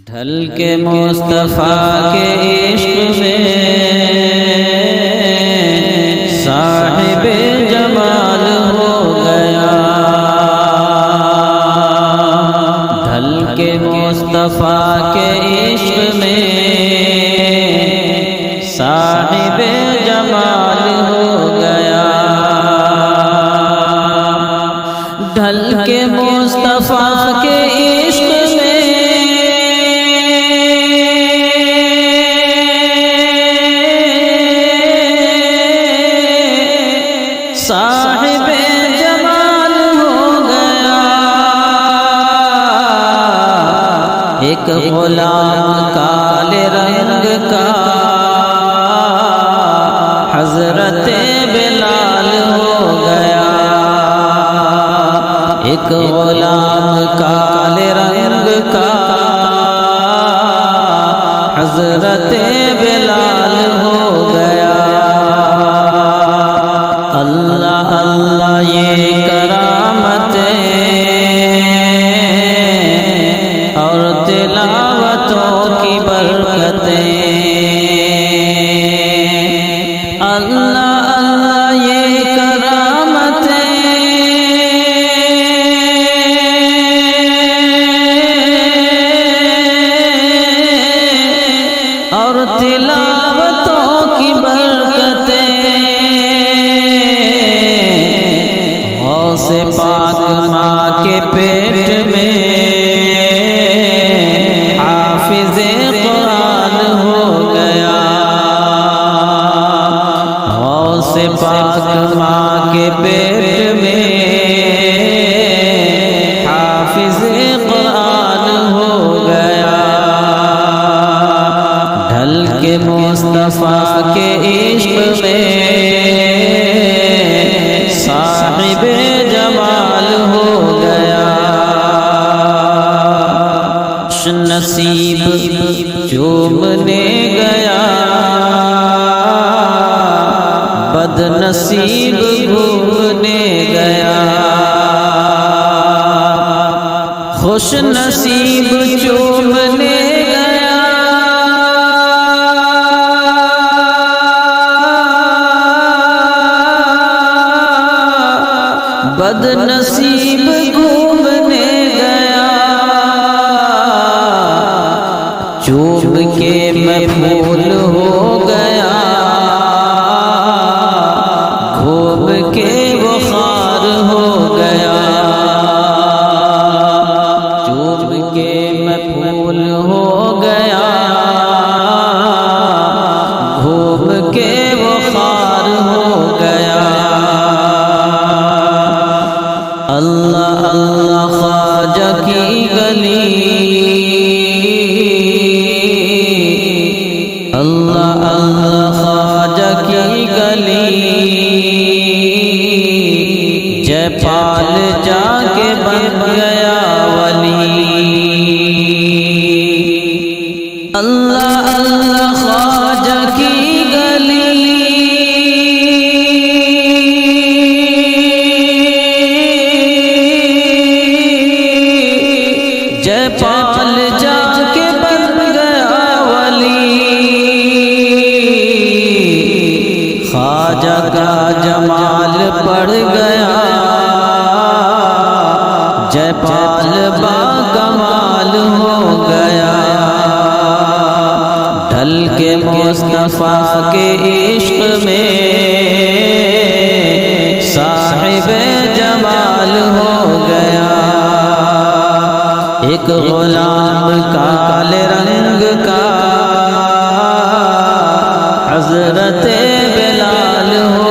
ڈھل کے مصطفیٰ کے عشق میں صاحب جمال ہو گیا، ڈھل کے مصطفیٰ کے عشق میں صاحب جمال ہو گیا، ڈھل کے مصطفیٰ کے عشق میں صاحب جمال ہو گیا، ایک غلام کالے رنگ کا حضرت بلال ہو گیا، ایک غلام کالے رنگ کا حضرت بلال ہو گیا۔ اللہ اللہ یہ کرامتیں اور تلاوتوں کی برکتیں، اللہ اللہ یہ کرامتیں اور تلاوتوں کی برکتیں غوث پاک ماں کے پیٹ میں حافظ قرآن ہو گیا، غوث پاک ماں کے پیٹ میں حافظ قرآن ہو گیا، ڈھل کے مصطفیٰ کے عشق میں صاحب جمال ہو گیا، خوش نصیب چومنے گیا، بد نصیب گھومنے گیا، خوش نصیب چومنے گیا، بد نصیب گھومنے گیا، چوم کے میں پھول ہو گیا، گھوم کے وہ خار ہو گیا، چوم کے میں پھول ہو گیا، گھوم کے وہ خار ہو گیا، اللہ اللہ خواجہ کی گلی، اللہ اللہ خواجہ کی گلی، جے پال جا کے بن گیا ولی، اللہ اللہ خواجہ کی گلی، جے پال جا کے بن گیا ولی، خواجہ کا جمال پڑ گیا، جے پال با کمال ہو گیا، ڈھل کے مصطفیٰ کے عشق میں صاحب جمال ہو گیا، ایک غلام کالے رنگ کا حضرت بلال ہو